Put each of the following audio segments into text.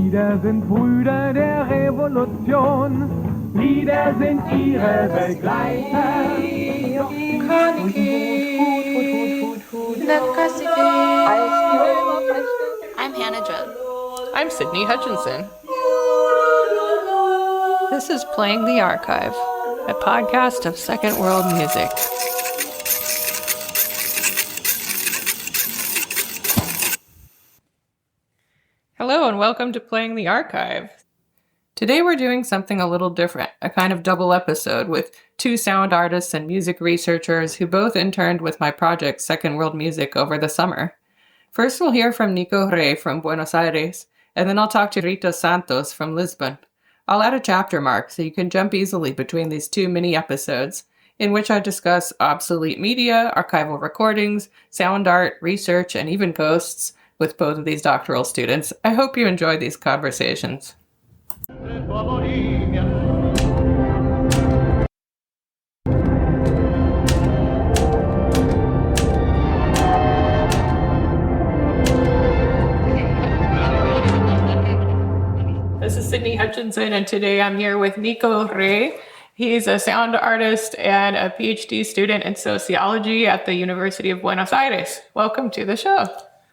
Lieder sind Brüder der Revolution. Lieder sind ihre Begleiter. I'm Hannah Judd. I'm Sydney Hutchinson. This is Playing the Archive, a podcast of Second World music. Hello and welcome to Playing the Archive. Today we're doing something a little different, a kind of double episode with two sound artists and music researchers who both interned with my project Second World Music over the summer. First we'll hear from Nicolás Rey from Buenos Aires, and then I'll talk to Rita Santos from Lisbon. I'll add a chapter mark so you can jump easily between these two mini episodes, in which I discuss obsolete media, archival recordings, sound art, research, and even ghosts with both of these doctoral students. I hope you enjoy these conversations. This is Sydney Hutchinson, and today I'm here with Nicolás Rey. He's a sound artist and a PhD student in sociology at the University of Buenos Aires. Welcome to the show.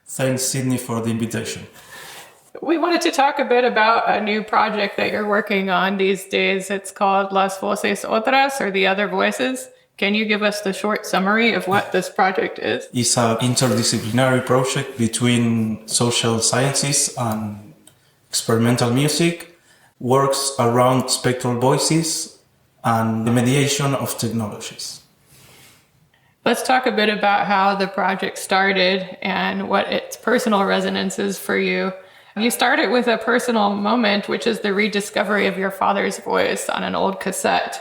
Thanks, Sydney, for the invitation. We wanted to talk a bit about a new project that you're working on these days. It's called Las Voces Otras, or The Other Voices. Can you give us the short summary of what this project is? It's an interdisciplinary project between social sciences and experimental music, works around spectral voices and the mediation of technologies. Let's talk a bit about how the project started and what its personal resonance is for you. You started with a personal moment, which is the rediscovery of your father's voice on an old cassette.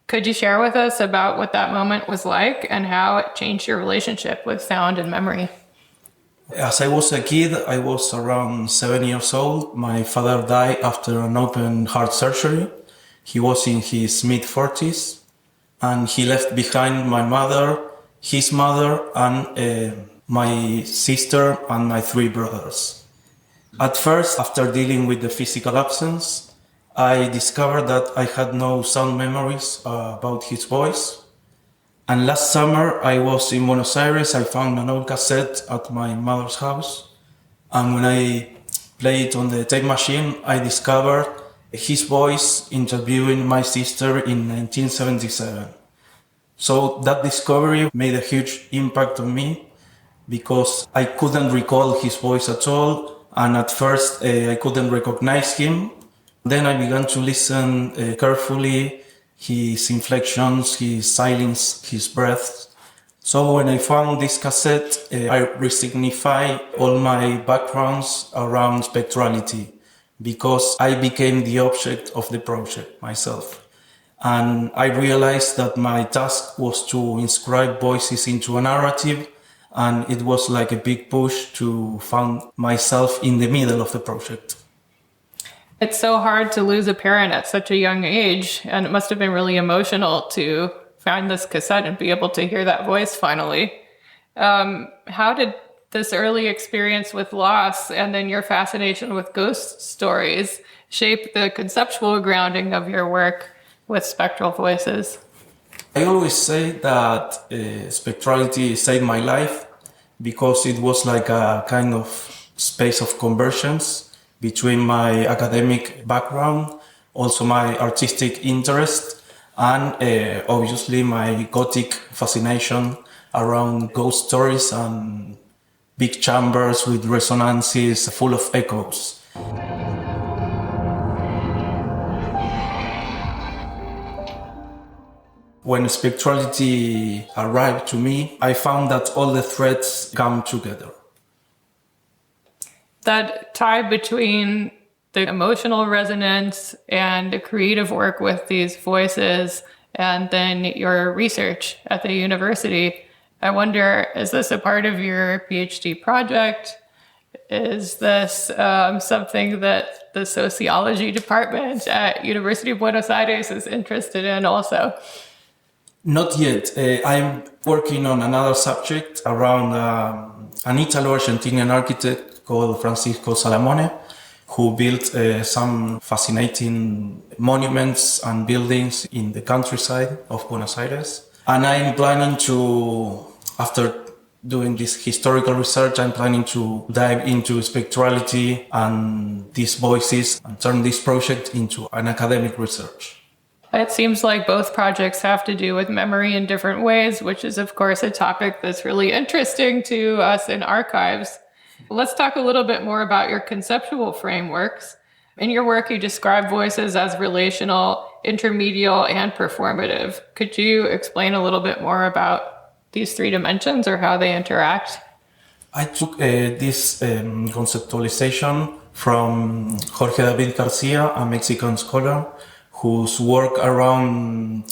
Could you share with us about what that moment was like and how it changed your relationship with sound and memory? As I was a kid, I was around 7 years old. My father died after an open heart surgery. He was in his mid-40s, and he left behind my mother, his mother, and my sister and my 3 brothers. At first, after dealing with the physical absence, I discovered that I had no sound memories about his voice. And last summer, I was in Buenos Aires. I found an old cassette at my mother's house. And when I played it on the tape machine, I discovered his voice interviewing my sister in 1977. So that discovery made a huge impact on me because I couldn't recall his voice at all. And at first, I couldn't recognize him. Then I began to listen carefully, his inflections, his silence, his breath. So when I found this cassette, I resignified all my backgrounds around spectrality because I became the object of the project myself. And I realized that my task was to inscribe voices into a narrative, and it was like a big push to find myself in the middle of the project. It's so hard to lose a parent at such a young age, and it must have been really emotional to find this cassette and be able to hear that voice finally. How did this early experience with loss and then your fascination with ghost stories shape the conceptual grounding of your work with spectral voices? I always say that spectrality saved my life because it was like a kind of space of convergence between my academic background, also my artistic interest, and obviously my gothic fascination around ghost stories and big chambers with resonances full of echoes. When spectrality arrived to me, I found that all the threads come together. That tie between the emotional resonance and the creative work with these voices and then your research at the university. I wonder, is this a part of your PhD project? Is this something that the sociology department at University of Buenos Aires is interested in also? Not yet. I'm working on another subject around an Italo-Argentinian architect called Francisco Salamone, who built some fascinating monuments and buildings in the countryside of Buenos Aires. And I'm planning to, after doing this historical research, I'm planning to dive into spectrality and these voices and turn this project into an academic research. It seems like both projects have to do with memory in different ways, which is, of course, a topic that's really interesting to us in archives. Let's talk a little bit more about your conceptual frameworks. In your work, you describe voices as relational, intermedial, and performative. Could you explain a little bit more about these three dimensions or how they interact? I took this conceptualization from Jorge David Garcia, a Mexican scholar, whose work around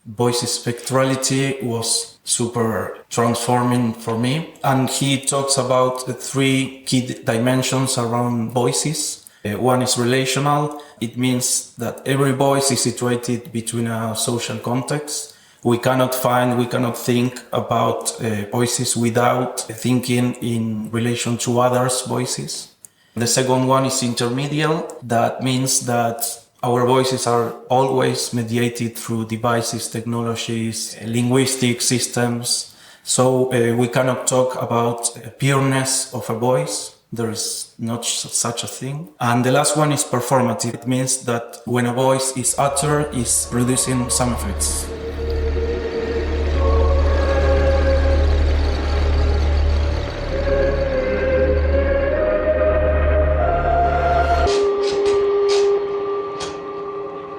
voice spectrality was super transforming for me. And he talks about the three key dimensions around voices. One is relational. It means that every voice is situated between a social context. We cannot think about voices without thinking in relation to others' voices. The second one is intermedial. That means that our voices are always mediated through devices, technologies, linguistic systems. So we cannot talk about pureness of a voice. There is not such a thing. And the last one is performative. It means that when a voice is uttered, it's producing some effects.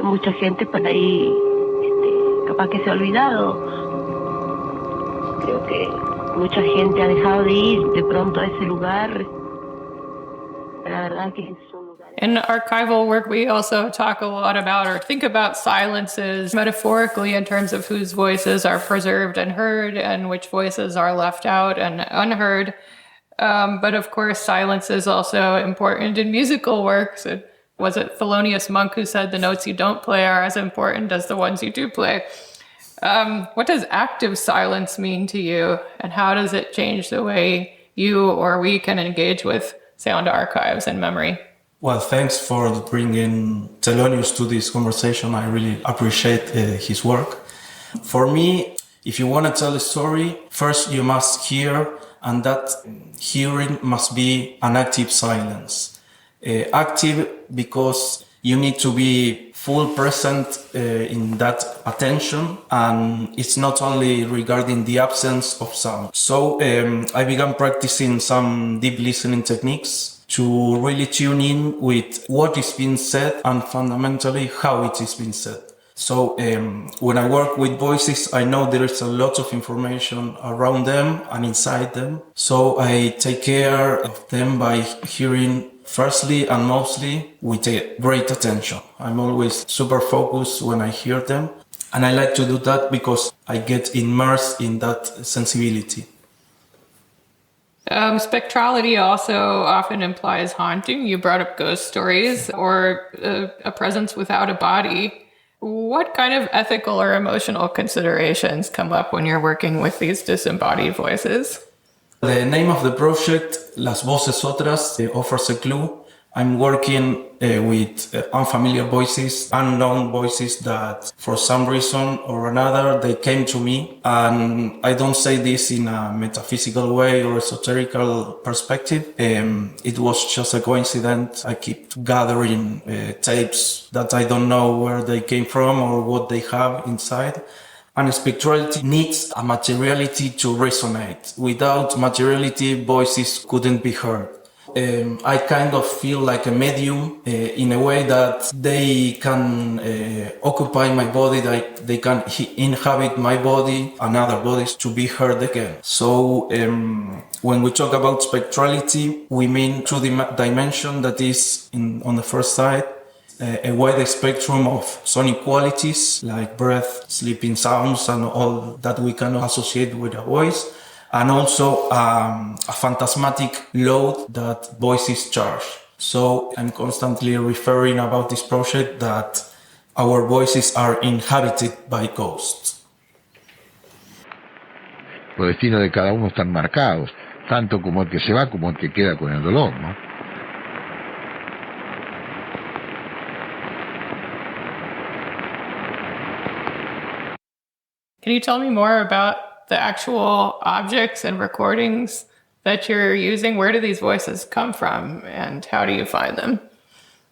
Mucha gente por ahí capaz que se ha olvidado. Creo que mucha gente ha dejado de ir de pronto a ese lugar. La verdad que es un lugar. In archival work, we also talk a lot about or think about silences metaphorically in terms of whose voices are preserved and heard and which voices are left out and unheard. But of course, silence is also important in musical works. Was it Thelonious Monk who said the notes you don't play are as important as the ones you do play? What does active silence mean to you, and how does it change the way you or we can engage with sound archives and memory? Well, thanks for bringing Thelonious to this conversation. I really appreciate his work. For me, if you want to tell a story, first you must hear, and that hearing must be an active silence. Active because you need to be full present in that attention, and it's not only regarding the absence of sound. So I began practicing some deep listening techniques to really tune in with what is being said and fundamentally how it is being said. So when I work with voices, I know there is a lot of information around them and inside them. So I take care of them by hearing firstly and mostly with a great attention. I'm always super focused when I hear them. And I like to do that because I get immersed in that sensibility. Spectrality also often implies haunting. You brought up ghost stories or a presence without a body. What kind of ethical or emotional considerations come up when you're working with these disembodied voices? The name of the project, Las Voces Otras, offers a clue. I'm working with unfamiliar voices, unknown voices that for some reason or another they came to me. And I don't say this in a metaphysical way or esoterical perspective. It was just a coincidence. I keep gathering tapes that I don't know where they came from or what they have inside. And spectrality needs a materiality to resonate. Without materiality, voices couldn't be heard. I kind of feel like a medium in a way that they can occupy my body, like they can inhabit my body and other bodies to be heard again. So when we talk about spectrality, we mean two-dimension, that is on the first side, a wide spectrum of sonic qualities like breath, sleeping sounds, and all that we can associate with a voice. And also a phantasmatic load that voices charge. So I'm constantly referring about this project that our voices are inhabited by ghosts. Los destinos de cada uno están marcados, tanto como el que se va como el que queda con el dolor, ¿no? Can you tell me more about the actual objects and recordings that you're using? Where do these voices come from and how do you find them?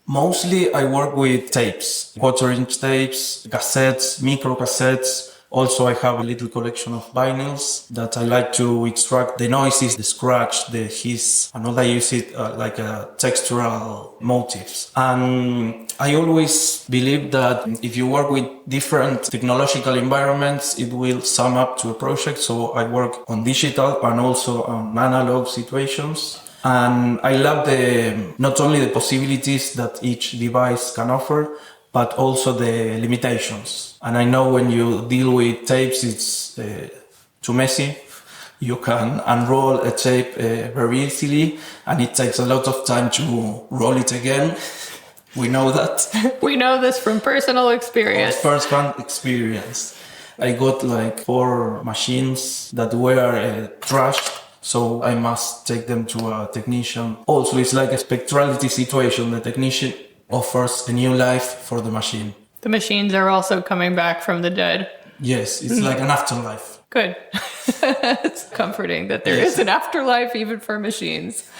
Mostly I work with tapes, quarter-inch tapes, cassettes, micro cassettes. Also, I have a little collection of vinyls that I like to extract the noises, the scratch, the hiss, and all I use it like textural motifs. And I always believe that if you work with different technological environments, it will sum up to a project. So I work on digital and also on analog situations. And I love not only the possibilities that each device can offer, but also the limitations. And I know when you deal with tapes, it's too messy. You can unroll a tape very easily, and it takes a lot of time to roll it again. We know that. We know this from personal experience. First-hand experience. I got like 4 machines that were trashed, so I must take them to a technician. Also, it's like a spectrality situation. The technician offers a new life for the machine. The machines are also coming back from the dead. Yes, it's like an afterlife. Good. It's comforting that there is an afterlife even for machines.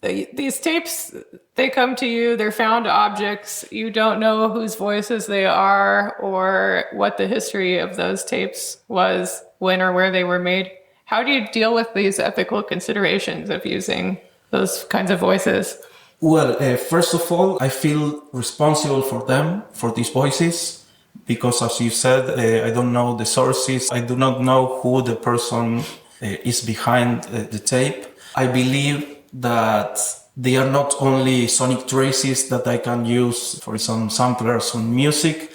These tapes, they come to you, they're found objects. You don't know whose voices they are or what the history of those tapes was, when or where they were made. How do you deal with these ethical considerations of using those kinds of voices? Well, first of all, I feel responsible for them, for these voices, because as you said, I don't know the sources. I do not know who the person is behind the tape. I believe that they are not only sonic traces that I can use for some samplers on music.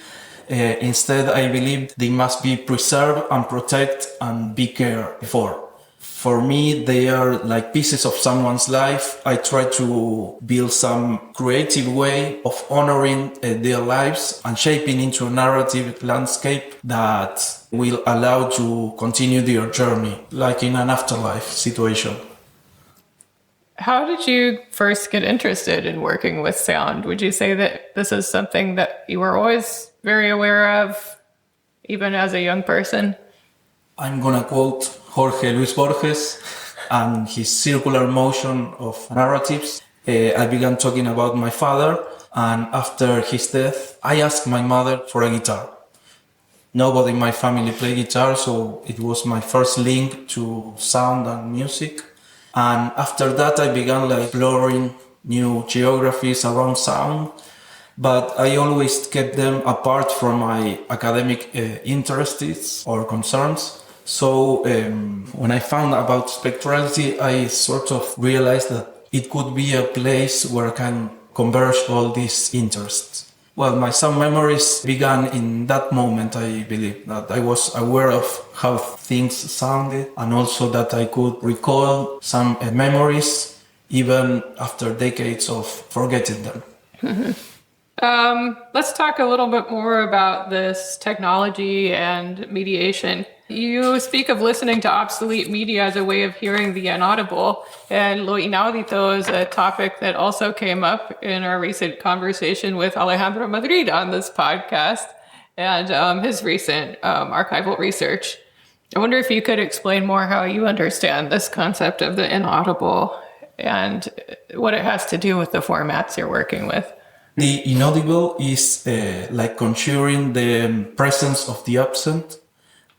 Instead, I believe they must be preserved and protected and be cared for. For me, they are like pieces of someone's life. I try to build some creative way of honoring their lives and shaping into a narrative landscape that will allow to continue their journey, like in an afterlife situation. How did you first get interested in working with sound? Would you say that this is something that you were always very aware of, even as a young person? I'm gonna quote Jorge Luis Borges and his circular motion of narratives. I began talking about my father, and after his death, I asked my mother for a guitar. Nobody in my family played guitar, so it was my first link to sound and music. And after that, I began exploring new geographies around sound, but I always kept them apart from my academic interests or concerns. So when I found about spectrality, I sort of realized that it could be a place where I can converge all these interests. Well, my sound memories began in that moment, I believe, that I was aware of how things sounded and also that I could recall some memories even after decades of forgetting them. Let's talk a little bit more about this technology and mediation. You speak of listening to obsolete media as a way of hearing the inaudible, and lo inaudito is a topic that also came up in our recent conversation with Alejandro Madrid on this podcast and his recent archival research. I wonder if you could explain more how you understand this concept of the inaudible and what it has to do with the formats you're working with. The inaudible is like conjuring the presence of the absent.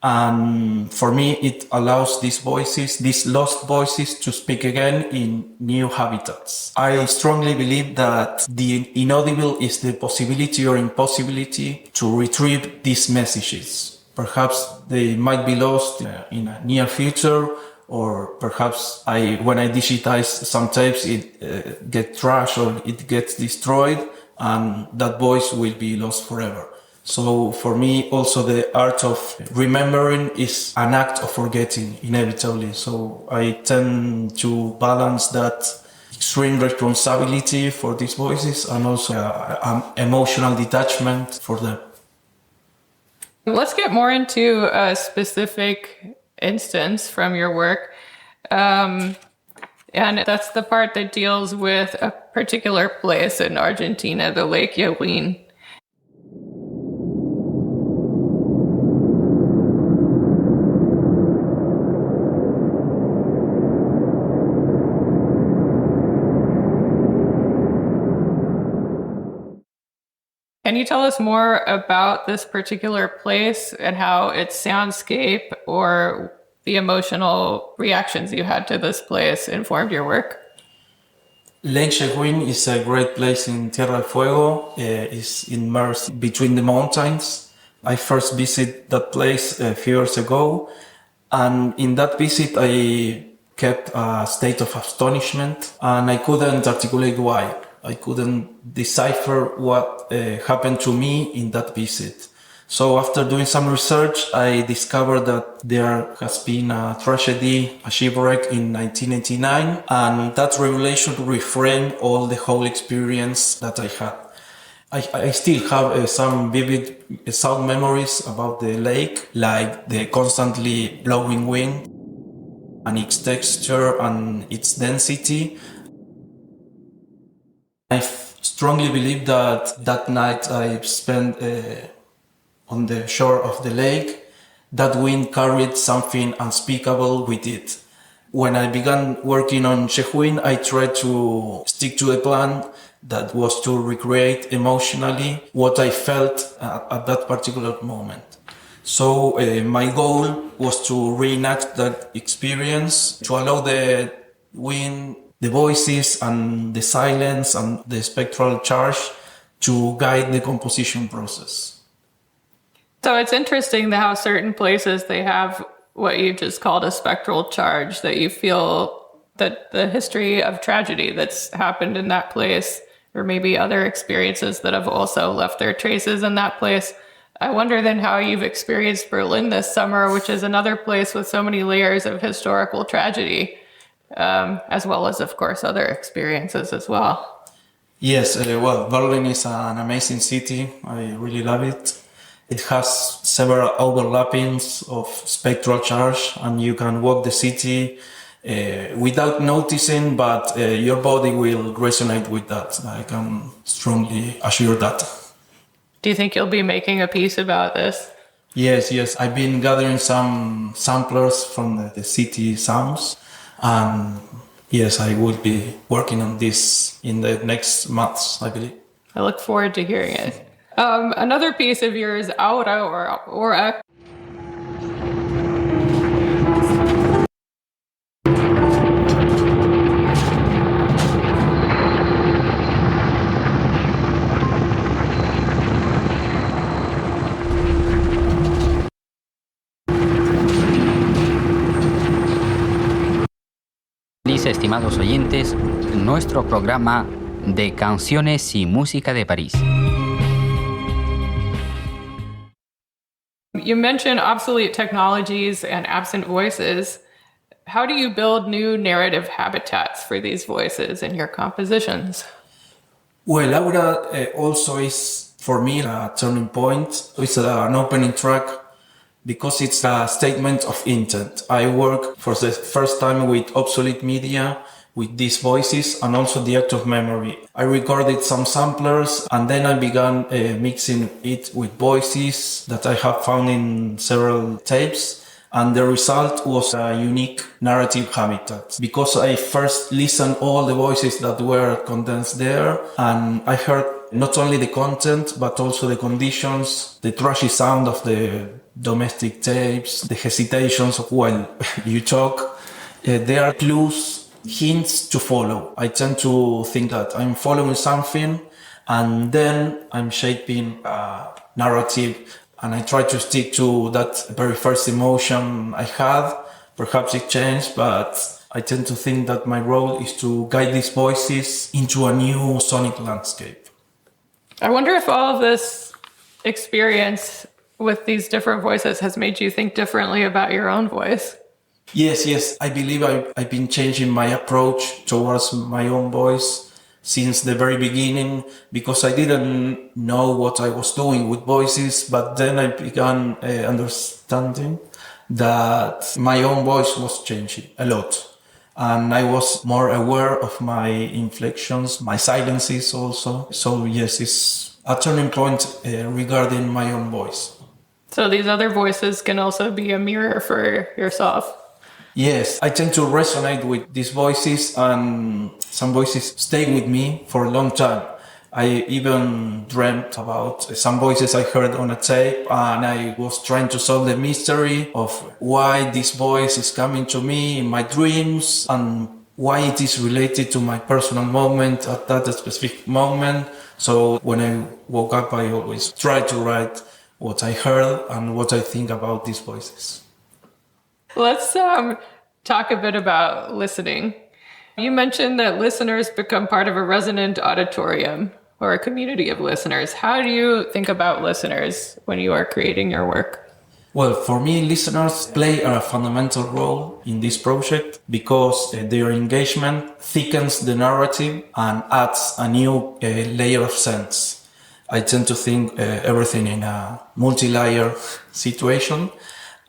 And for me, it allows these voices, these lost voices, to speak again in new habitats. I strongly believe that the inaudible is the possibility or impossibility to retrieve these messages. Perhaps they might be lost in a near future, or perhaps when I digitize some tapes, it gets trashed or it gets destroyed, and that voice will be lost forever. So for me, also the art of remembering is an act of forgetting, inevitably. So I tend to balance that extreme responsibility for these voices and also emotional detachment for them. Let's get more into a specific instance from your work. And that's the part that deals with a particular place in Argentina, the Lake Yaguin. you tell us more about this particular place and how its soundscape or the emotional reactions you had to this place informed your work? Lake Chehuen is a great place in Tierra del Fuego. It's immersed between the mountains. I first visited that place a few years ago, and in that visit I kept a state of astonishment, and I couldn't articulate why. I couldn't decipher what happened to me in that visit. So after doing some research, I discovered that there has been a tragedy, a shipwreck in 1989, and that revelation reframed all the whole experience that I had. I still have some vivid sound memories about the lake, like the constantly blowing wind and its texture and its density. I strongly believe that that night I spent on the shore of the lake, that wind carried something unspeakable with it. When I began working on Chehuen, I tried to stick to the plan that was to recreate emotionally what I felt at that particular moment. So my goal was to reenact that experience, to allow the wind, the voices and the silence and the spectral charge to guide the composition process. So it's interesting how certain places they have what you just called a spectral charge, that you feel that the history of tragedy that's happened in that place, or maybe other experiences that have also left their traces in that place. I wonder then how you've experienced Berlin this summer, which is another place with so many layers of historical tragedy, as well as, of course, other experiences as well. Yes, well, Berlin is an amazing city. I really love it. It has several overlappings of spectral charge, and you can walk the city without noticing, but your body will resonate with that. I can strongly assure that. Do you think you'll be making a piece about this? Yes. I've been gathering some samplers from the city sounds, and yes, I will be working on this in the next months, I believe. I look forward to hearing it. Another piece of yours, Aura or Aura. Estimados oyentes, nuestro programa de canciones y música de París. You mentioned obsolete technologies and absent voices. How do you build new narrative habitats for these voices in your compositions? Well, Aura also is, for me, a turning point. It's an opening track because it's a statement of intent. I work for the first time with obsolete media, with these voices, and also the act of memory. I recorded some samplers, and then I began mixing it with voices that I have found in several tapes. And the result was a unique narrative habitat, because I first listened all the voices that were condensed there, and I heard not only the content, but also the conditions, the trashy sound of the domestic tapes, the hesitations of while you talk. There are clues, hints to follow. I tend to think that I'm following something, and then I'm shaping a narrative, and I try to stick to that very first emotion I had. Perhaps it changed, but I tend to think that my role is to guide these voices into a new sonic landscape. I wonder if all of this experience with these different voices has made you think differently about your own voice. Yes. I believe I've been changing my approach towards my own voice since the very beginning, because I didn't know what I was doing with voices, but then I began understanding that my own voice was changing a lot. And I was more aware of my inflections, my silences also. So yes, it's a turning point regarding my own voice. So these other voices can also be a mirror for yourself. Yes, I tend to resonate with these voices, and some voices stay with me for a long time. I even dreamt about some voices I heard on a tape, and I was trying to solve the mystery of why this voice is coming to me in my dreams and why it is related to my personal moment at that specific moment. So when I woke up, I always try to write what I heard and what I think about these voices. Let's talk a bit about listening. You mentioned that listeners become part of a resonant auditorium or a community of listeners. How do you think about listeners when you are creating your work? Well, for me, listeners play a fundamental role in this project because their engagement thickens the narrative and adds a new layer of sense. I tend to think everything in a multi-layer situation,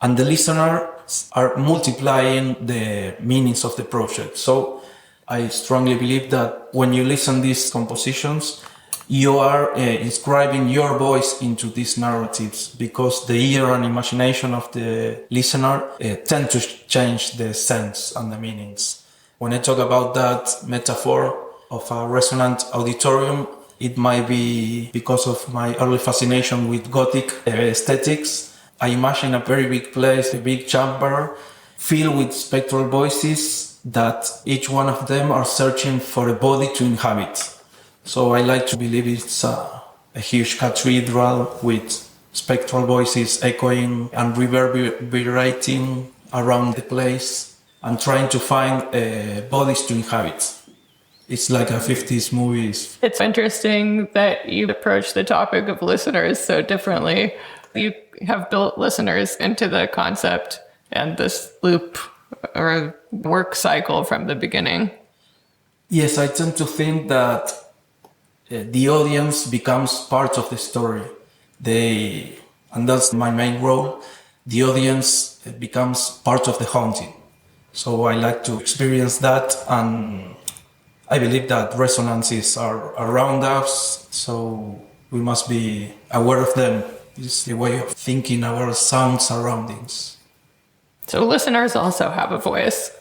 and the listeners are multiplying the meanings of the project. So I strongly believe that when you listen these compositions, you are inscribing your voice into these narratives because the ear and imagination of the listener tend to change the sense and the meanings. When I talk about that metaphor of a resonant auditorium, it might be because of my early fascination with Gothic aesthetics. I imagine a very big place, a big chamber, filled with spectral voices that each one of them are searching for a body to inhabit. So I like to believe it's a huge cathedral with spectral voices echoing and reverberating around the place and trying to find bodies to inhabit. It's like a 50s movie. It's interesting that you approach the topic of listeners so differently. You have built listeners into the concept and this loop or work cycle from the beginning. Yes, I tend to think that the audience becomes part of the story. And that's my main role. The audience becomes part of the haunting. So I like to experience that, and I believe that resonances are around us, so we must be aware of them. It's a way of thinking our sound surroundings. So listeners also have a voice.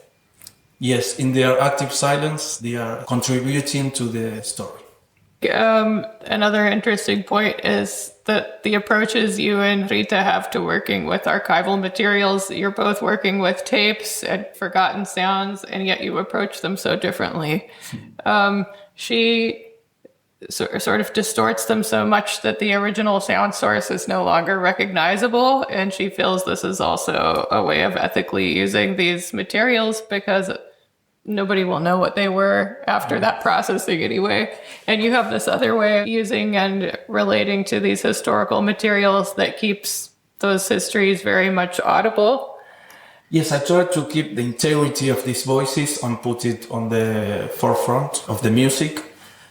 Yes, in their active silence, they are contributing to the story. Another interesting point is that the approaches you and Rita have to working with archival materials, you're both working with tapes and forgotten sounds, and yet you approach them so differently. She sort of distorts them so much that the original sound source is no longer recognizable, and she feels this is also a way of ethically using these materials because nobody will know what they were after that processing anyway. And you have this other way of using and relating to these historical materials that keeps those histories very much audible. Yes, I try to keep the integrity of these voices and put it on the forefront of the music.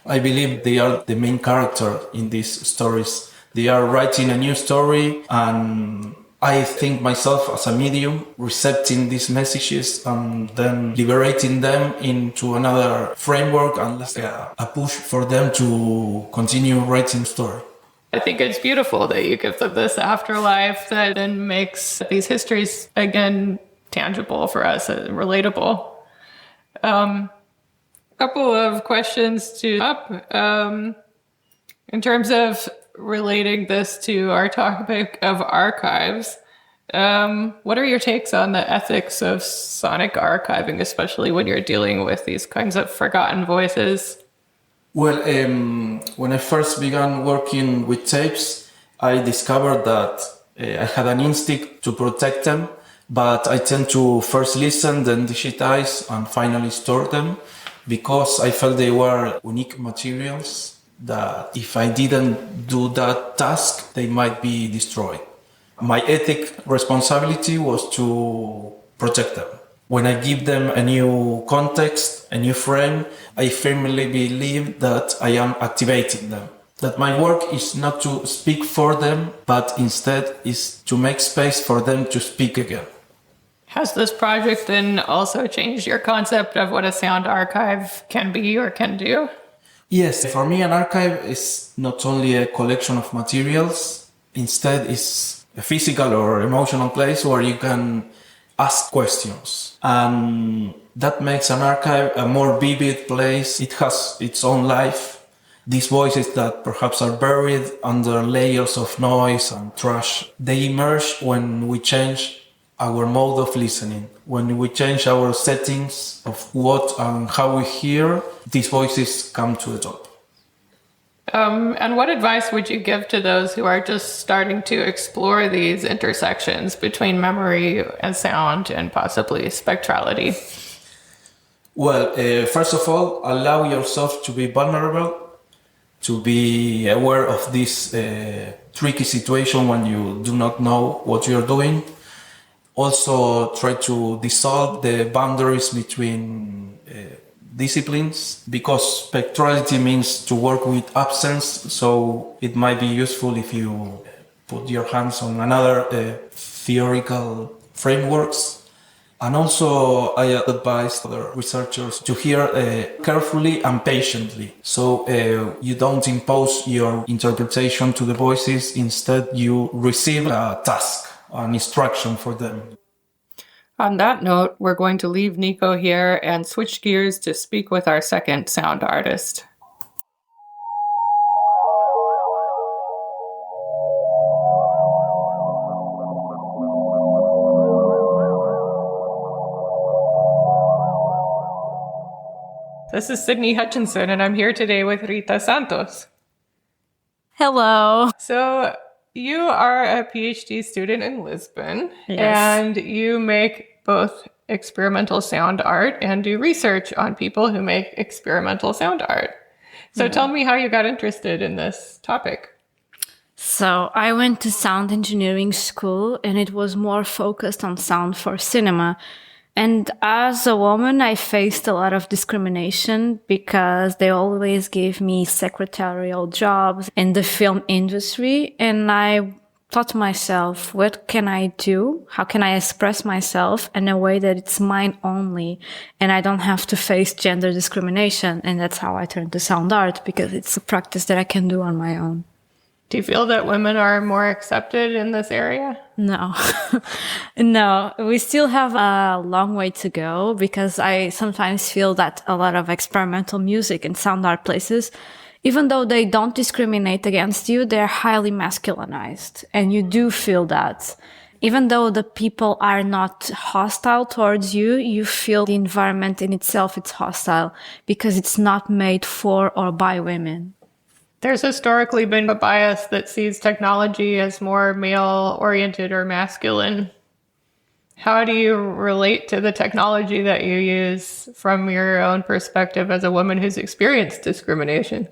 I believe they are the main character in these stories. They are writing a new story, and I think myself as a medium, recepting these messages and then liberating them into another framework and a push for them to continue writing story. I think it's beautiful that you give them this afterlife that then makes these histories, again, tangible for us and relatable. Couple of questions to up. In terms of relating this to our topic of archives, what are your takes on the ethics of sonic archiving, especially when you're dealing with these kinds of forgotten voices? Well, when I first began working with tapes, I discovered that I had an instinct to protect them, but I tend to first listen, then digitize, and finally store them because I felt they were unique materials that if I didn't do that task, they might be destroyed. My ethic responsibility was to protect them. When I give them a new context, a new frame, I firmly believe that I am activating them. That my work is not to speak for them, but instead is to make space for them to speak again. Has this project then also changed your concept of what a sound archive can be or can do? Yes, for me an archive is not only a collection of materials, instead it's a physical or emotional place where you can ask questions. And that makes an archive a more vivid place. It has its own life. These voices that perhaps are buried under layers of noise and trash, they emerge when we change our mode of listening. When we change our settings of what and how we hear, these voices come to the top. And what advice would you give to those who are just starting to explore these intersections between memory and sound and possibly spectrality? Well, first of all, allow yourself to be vulnerable, to be aware of this tricky situation when you do not know what you're doing. Also, try to dissolve the boundaries between disciplines, because spectrality means to work with absence, so it might be useful if you put your hands on another theoretical frameworks. And also, I advise other researchers to hear carefully and patiently, so you don't impose your interpretation to the voices. Instead, you receive a task, an instruction for them. On that note, we're going to leave Nico here and switch gears to speak with our second sound artist. This is Sydney Hutchinson, and I'm here today with Rita Santos. Hello. So, you are a PhD student in Lisbon, Yes. and you make both experimental sound art and do research on people who make experimental sound art. So tell me how you got interested in this topic. So I went to sound engineering school, and it was more focused on sound for cinema. And as a woman, I faced a lot of discrimination because they always gave me secretarial jobs in the film industry. And I thought to myself, what can I do? How can I express myself in a way that it's mine only and I don't have to face gender discrimination? And that's how I turned to sound art, because it's a practice that I can do on my own. Do you feel that women are more accepted in this area? No, no, we still have a long way to go, because I sometimes feel that a lot of experimental music and sound art places, even though they don't discriminate against you, they're highly masculinized. And you do feel that. Even though the people are not hostile towards you, you feel the environment in itself, it's hostile because it's not made for or by women. There's historically been a bias that sees technology as more male-oriented or masculine. How do you relate to the technology that you use from your own perspective as a woman who's experienced discrimination?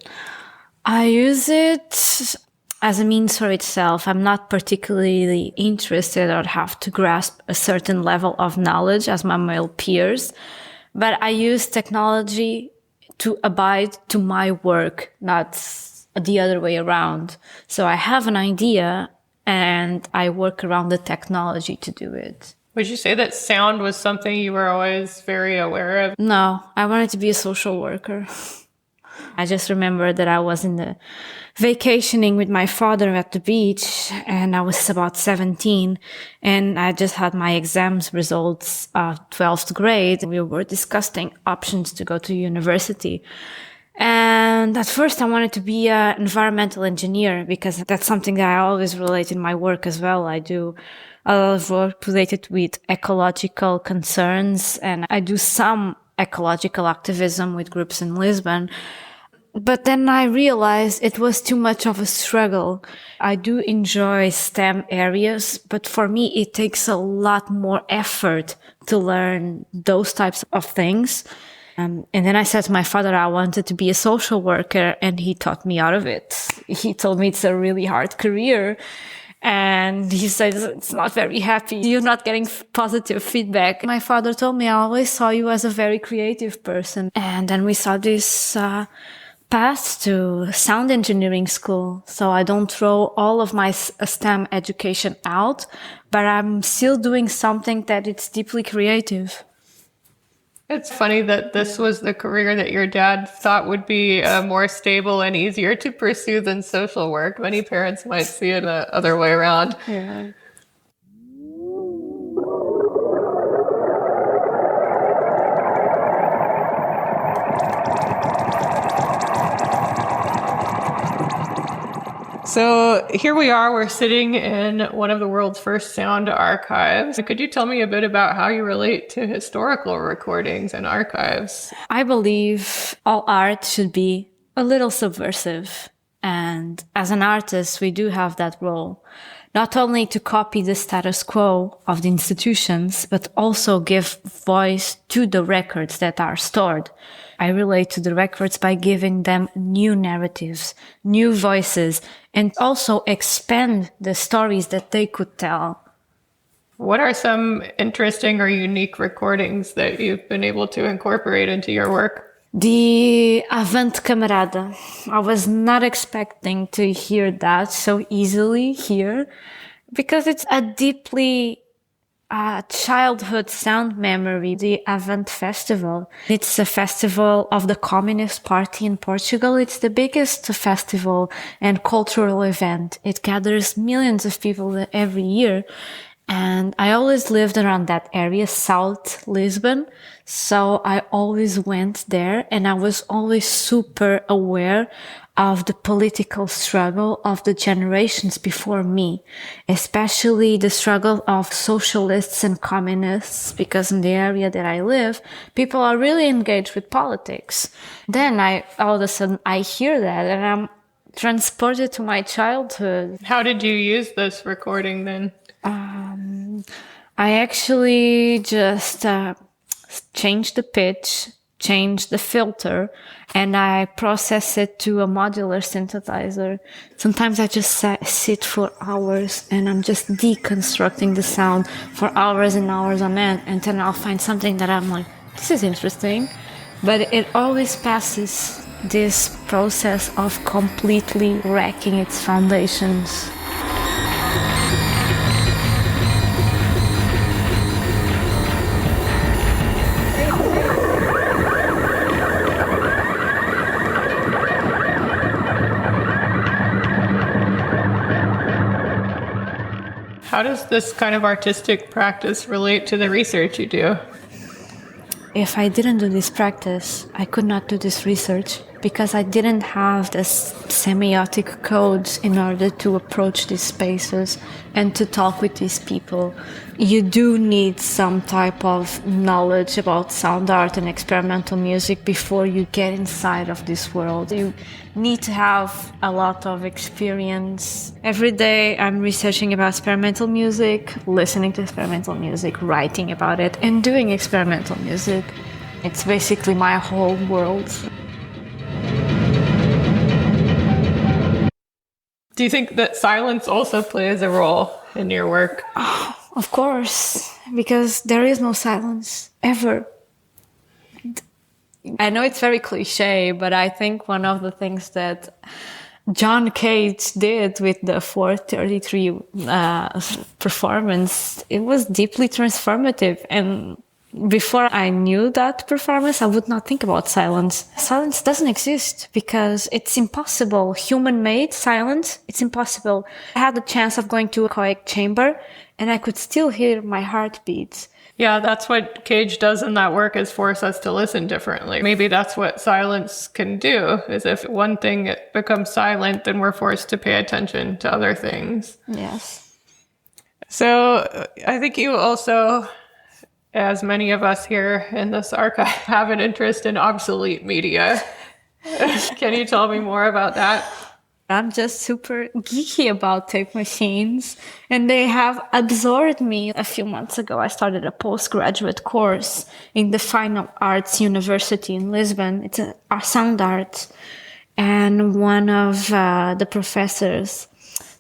I use it as a means for itself. I'm not particularly interested or have to grasp a certain level of knowledge as my male peers, but I use technology to abide to my work, not the other way around. So I have an idea and I work around the technology to do it. Would you say that sound was something you were always very aware of? No, I wanted to be a social worker. I just remember that I was in the vacationing with my father at the beach, and I was about 17, and I just had my exams results of 12th grade. We were discussing options to go to university. And at first I wanted to be an environmental engineer, because that's something that I always relate in my work as well. I do a lot of work related with ecological concerns, and I do some ecological activism with groups in Lisbon. But then I realized it was too much of a struggle. I do enjoy STEM areas, but for me it takes a lot more effort to learn those types of things. And then I said to my father I wanted to be a social worker, and he taught me out of it. He told me it's a really hard career. And he said, it's not very happy. You're not getting positive feedback. My father told me, I always saw you as a very creative person. And then we saw this path to sound engineering school. So I don't throw all of my STEM education out, but I'm still doing something that it's deeply creative. It's funny that this was the career that your dad thought would be more stable and easier to pursue than social work. Many parents might see it the other way around. Yeah. So here we are, we're sitting in one of the world's first sound archives. Could you tell me a bit about how you relate to historical recordings and archives? I believe all art should be a little subversive. And as an artist, we do have that role. Not only to copy the status quo of the institutions, but also give voice to the records that are stored. I relate to the records by giving them new narratives, new voices, and also expand the stories that they could tell. What are some interesting or unique recordings that you've been able to incorporate into your work? The Avant Camarada. I was not expecting to hear that so easily here, because it's a deeply childhood sound memory. The Avant Festival. It's a festival of the Communist Party in Portugal. It's the biggest festival and cultural event. It gathers millions of people every year. And I always lived around that area, South Lisbon. So I always went there, and I was always super aware of the political struggle of the generations before me, especially the struggle of socialists and communists, because in the area that I live, people are really engaged with politics. Then all of a sudden I hear that, and I'm transported to my childhood. How did you use this recording then? I actually just changed the pitch, changed the filter, and I process it to a modular synthesizer. Sometimes I just sit for hours and I'm just deconstructing the sound for hours and hours on end, and then I'll find something that I'm like, this is interesting. But it always passes this process of completely wrecking its foundations. How does this kind of artistic practice relate to the research you do? If I didn't do this practice, I could not do this research, because I didn't have the semiotic codes in order to approach these spaces and to talk with these people. You do need some type of knowledge about sound art and experimental music before you get inside of this world. You need to have a lot of experience. Every day I'm researching about experimental music, listening to experimental music, writing about it, and doing experimental music. It's basically my whole world. Do you think that silence also plays a role in your work? Oh, of course, because there is no silence, ever. I know it's very cliche, but I think one of the things that John Cage did with the 433 performance, it was deeply transformative. And before I knew that performance, I would not think about silence. Silence doesn't exist because it's impossible. Human-made silence, it's impossible. I had the chance of going to a quiet chamber and I could still hear my heartbeats. Yeah, that's what Cage does in that work, is force us to listen differently. Maybe that's what silence can do, is if one thing becomes silent, then we're forced to pay attention to other things. Yes. So I think you also, as many of us here in this archive, have an interest in obsolete media. Can you tell me more about that? I'm just super geeky about tape machines, and they have absorbed me. A few months ago, I started a postgraduate course in the Fine Arts University in Lisbon. It's a sound art, and one of the professors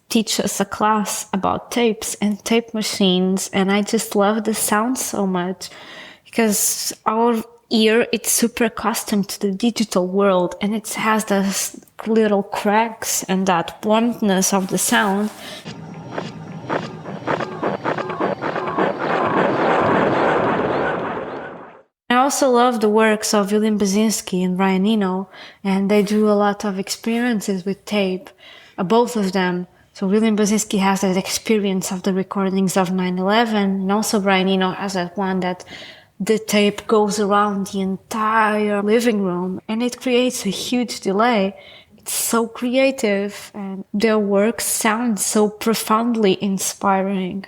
teach us a class about tapes and tape machines, and I just love the sound so much because our ear, it's super accustomed to the digital world, and it has those little cracks and that warmthness of the sound. I also love the works of William Basinski and Brian Eno, and they do a lot of experiences with tape, both of them. So William Basinski has that experience of the recordings of 9/11, and also Brian Eno has that one that the tape goes around the entire living room, and it creates a huge delay. it's so creative, and their work sounds so profoundly inspiring.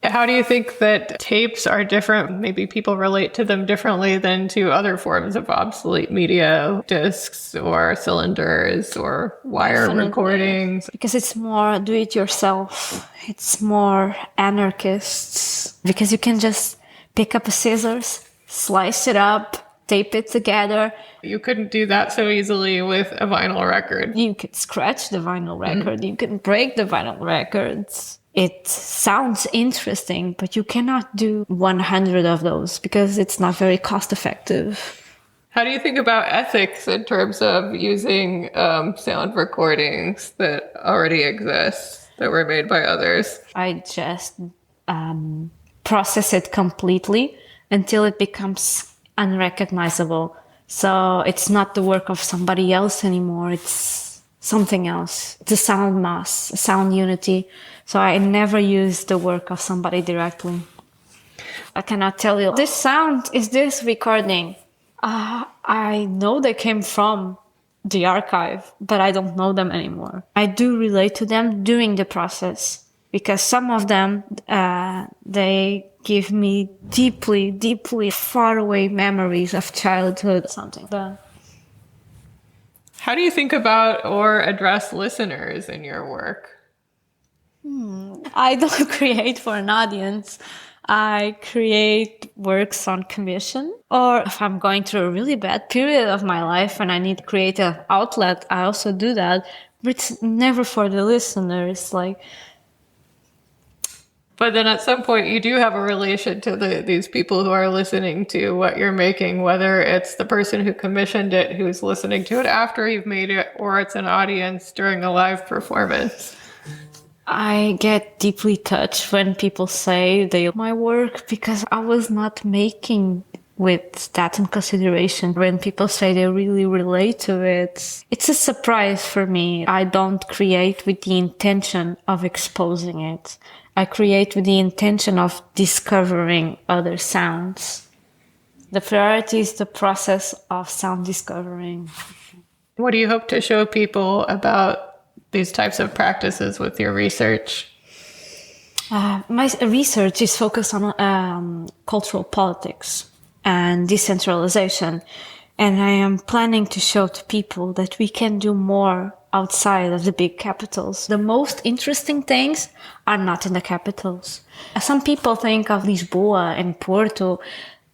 How do you think that tapes are different? Maybe people relate to them differently than to other forms of obsolete media, discs or cylinders or wire Definitely. recordings? Because it's more do-it-yourself. It's more anarchists. Because you can just pick up a scissors, slice it up, tape it together. You couldn't do that so easily with a vinyl record. You could scratch the vinyl record. You can break the vinyl records. It sounds interesting, but you cannot do 100 of those because it's not very cost effective. How do you think about ethics in terms of using sound recordings that already exist, that were made by others? I just process it completely until it becomes unrecognizable. So it's not the work of somebody else anymore. It's something else. It's a sound mass, a sound unity. So I never use the work of somebody directly. I cannot tell you, this sound is this recording. I know they came from the archive, but I don't know them anymore. I do relate to them during the process because some of them, they give me deeply, deeply far away memories of childhood, something. How do you think about or address listeners in your work? I don't create for an audience. I create works on commission. Or if I'm going through a really bad period of my life and I need creative outlet, I also do that. But it's never for the listener. It's like... But then at some point you do have a relation to these people who are listening to what you're making, whether it's the person who commissioned it, who's listening to it after you've made it, or it's an audience during a live performance. I get deeply touched when people say they like my work because I was not making with that in consideration. When people say they really relate to it, it's a surprise for me. I don't create with the intention of exposing it. I create with the intention of discovering other sounds. The priority is the process of sound discovering. What do you hope to show people about these types of practices with your research? My research is focused on cultural politics and decentralization. And I am planning to show to people that we can do more outside of the big capitals. The most interesting things are not in the capitals. Some people think of Lisboa and Porto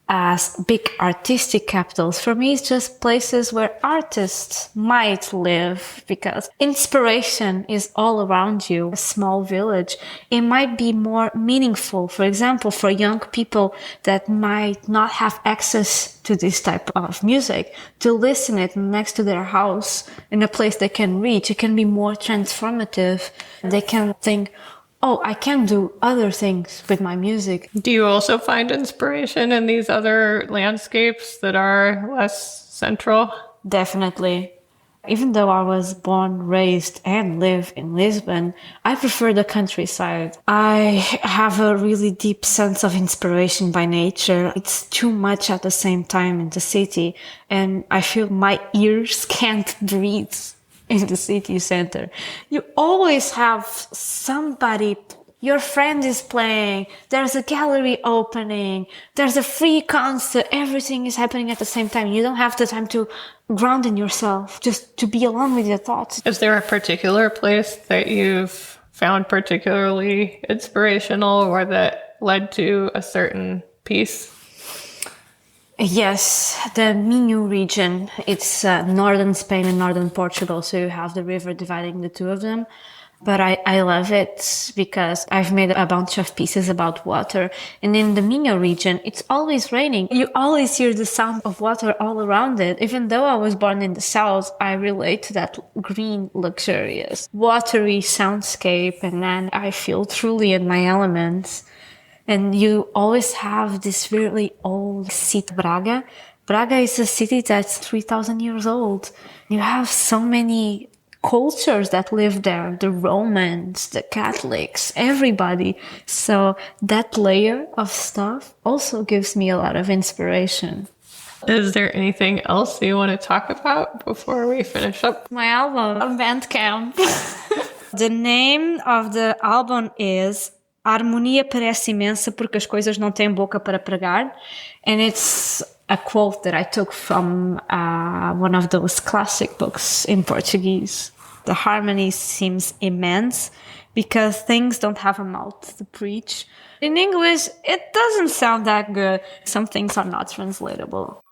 as big artistic capitals. For me, it's just places where artists might live because inspiration is all around you. A small village, it might be more meaningful. For example, for young people that might not have access to this type of music, to listen it next to their house in a place they can reach, it can be more transformative. They can think, oh, I can do other things with my music. Do you also find inspiration in these other landscapes that are less central? Definitely. Even though I was born, raised, and live in Lisbon, I prefer the countryside. I have a really deep sense of inspiration by nature. It's too much at the same time in the city, and I feel my ears can't breathe in the city center. You always have somebody, your friend is playing, there's a gallery opening, there's a free concert, everything is happening at the same time. You don't have the time to ground in yourself, just to be alone with your thoughts. Is there a particular place that you've found particularly inspirational or that led to a certain piece? Yes, the Minho region. It's northern Spain and northern Portugal, so you have the river dividing the two of them. But I love it because I've made a bunch of pieces about water. And in the Minho region, it's always raining. You always hear the sound of water all around it. Even though I was born in the south, I relate to that green, luxurious, watery soundscape. And then I feel truly in my elements. And you always have this really old city, Braga. Braga is a city that's 3,000 years old. You have so many cultures that live there, the Romans, the Catholics, everybody. So that layer of stuff also gives me a lot of inspiration. Is there anything else you want to talk about before we finish up? My album on Bandcamp. The name of the album is A Harmonia Parece Imensa porque as coisas não têm boca para pregar. And it's a quote that I took from one of those classic books in Portuguese. The harmony seems immense because things don't have a mouth to preach. In English, it doesn't sound that good. Some things are not translatable.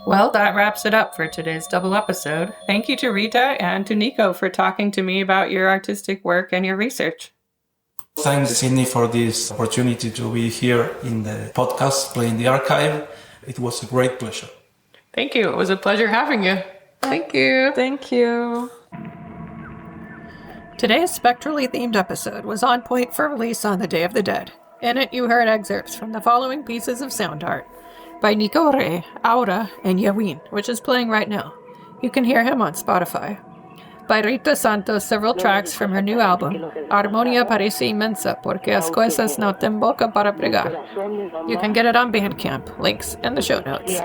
Well, that wraps it up for today's double episode. Thank you to Rita and to Nico for talking to me about your artistic work and your research. Thanks, Sydney, for this opportunity to be here in the podcast, Playing the Archive. It was a great pleasure. Thank you. It was a pleasure having you. Thank you. Thank you. Today's spectrally themed episode was on point for release on the Day of the Dead. In it, you heard excerpts from the following pieces of sound art by Nicolás Rey, Aura, and Yawin, which is playing right now. You can hear him on Spotify. By Rita Santos, several tracks from her new album, Harmonia Parece Imensa porque as coisas não têm boca para pregar. You can get it on Bandcamp, links in the show notes.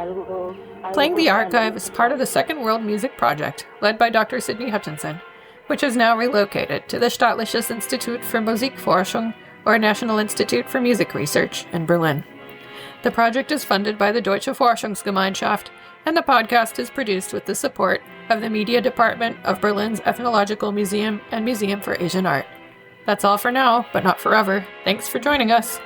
Playing the Archive is part of the Second World Music Project, led by Dr. Sydney Hutchinson, which is now relocated to the Staatliches Institut für Musikforschung, or National Institute for Music Research, in Berlin. The project is funded by the Deutsche Forschungsgemeinschaft, and the podcast is produced with the support of the Media Department of Berlin's Ethnological Museum and Museum for Asian Art. That's all for now, but not forever. Thanks for joining us.